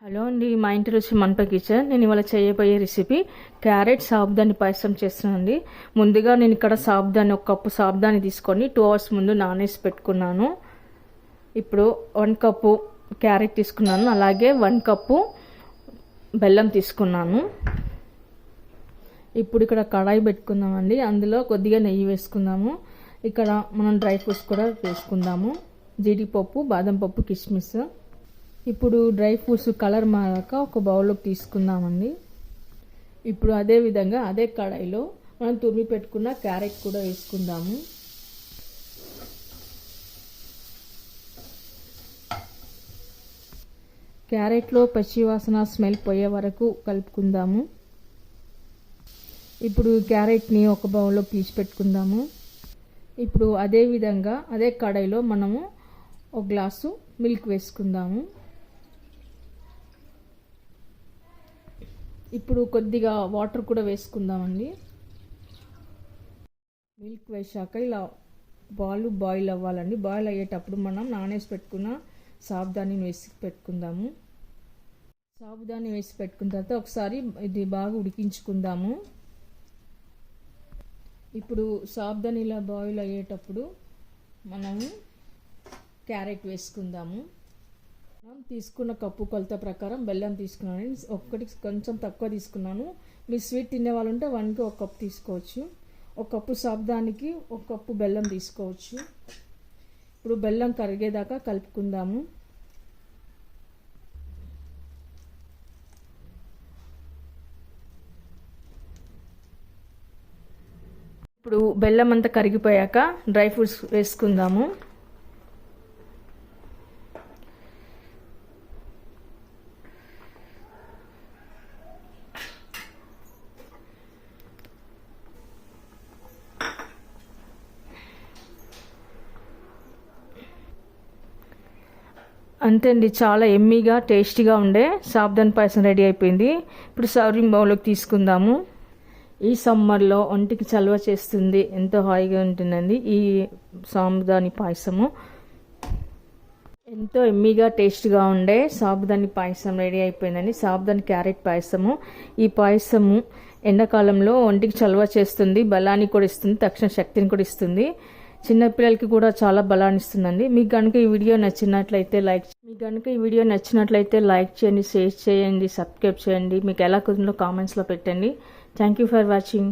Hello అండి, మా ఇంటి రుచి మనప కిచెన్. నేను ఇవాళ చేయబోయే రెసిపీ క్యారెట్ సాబుదాని పాయసం చేస్తున్నానండి. ముందుగా నేను ఇక్కడ సాబుదాని 1 కప్పు సాబుదాని తీసుకొని 2 అవర్స్ ముందు నానేసి పెట్టుకున్నాను. ఇప్పుడు 1 కప్పు క్యారెట్ తీసుకున్నాను, అలాగే 1 కప్పు బెల్లం తీసుకున్నాను. ఇప్పుడు ఇక్కడ కడాయి పెట్టుకుందామండి. అందులో కొద్దిగా నెయ్యి వేసుకుందాము. ఇక్కడ మనం డ్రై ఫ్రూట్స్ కూడా వేసుకుందాము. జీడిపప్పు, బాదం పప్పు, కిస్మిస్. ఇప్పుడు డ్రై ఫ్రూట్స్ కలర్ మారాక ఒక బౌల్లోకి తీసుకుందామండి. ఇప్పుడు అదే విధంగా అదే కడాయిలో మనం తురిమి పెట్టుకున్న క్యారెట్ కూడా వేసుకుందాము. క్యారెట్లో పచ్చివాసన స్మెల్ పోయే వరకు కలుపుకుందాము. ఇప్పుడు క్యారెట్ని ఒక బౌల్లోకి తీసి పెట్టుకుందాము. ఇప్పుడు అదే విధంగా అదే కడాయిలో మనము 1 గ్లాసు మిల్క్ వేసుకుందాము. ఇప్పుడు కొద్దిగా వాటర్ కూడా వేసుకుందామండి. మిల్క్ వేసాక ఇలా బాయిల్ అవ్వాలండి. బాయిల్ అయ్యేటప్పుడు మనం నానేసి పెట్టుకున్న సాబుదాన్ని వేసి పెట్టుకుందాము. సాబుదాన్ని వేసి పెట్టుకున్న తర్వాత ఒకసారి ఇది బాగా ఉడికించుకుందాము. ఇప్పుడు సాబుదాని ఇలా బాయిల్ అయ్యేటప్పుడు మనము క్యారెట్ వేసుకుందాము. మనం తీసుకున్న కప్పు కొలత ప్రకారం బెల్లం తీసుకున్నాను. 1 కొంచెం తక్కువ తీసుకున్నాను. మీరు స్వీట్ తినే వాళ్ళు ఉంటే 1కి 1 కప్పు తీసుకోవచ్చు. 1 కప్పు సాబుదానికి 1 కప్పు బెల్లం తీసుకోవచ్చు. ఇప్పుడు బెల్లం కరిగేదాకా కలుపుకుందాము. ఇప్పుడు బెల్లం అంతా కరిగిపోయాక డ్రై ఫ్రూట్స్ వేసుకుందాము. అంతే అండి, చాలా ఎమ్మీగా టేస్టీగా ఉండే సాబుదాని పాయసం రెడీ అయిపోయింది. ఇప్పుడు సర్వింగ్ బౌల్లోకి తీసుకుందాము. ఈ సమ్మర్లో ఒంటికి చలువ చేస్తుంది, ఎంతో హాయిగా ఉంటుందండి ఈ సాబుదాని పాయసము. ఎంతో ఎమ్మీగా టేస్ట్గా ఉండే సాబుదాని పాయసం రెడీ అయిపోయిందండి. సాబుదాని క్యారెట్ పాయసము. ఈ పాయసము ఎండాకాలంలో ఒంటికి చలువ చేస్తుంది, బలాన్ని కూడా ఇస్తుంది, తక్షణ శక్తిని కూడా ఇస్తుంది. చిన్నపిల్లలకి కూడా చాలా బలాన్ని ఇస్తుందండి. మీకు కనుక ఈ వీడియో నచ్చినట్లయితే లైక్ చేయండి, షేర్ చేయండి, సబ్స్క్రైబ్ చేయండి. మీకు ఎలా కుదిరిందో కామెంట్స్లో పెట్టండి. Thank you for watching.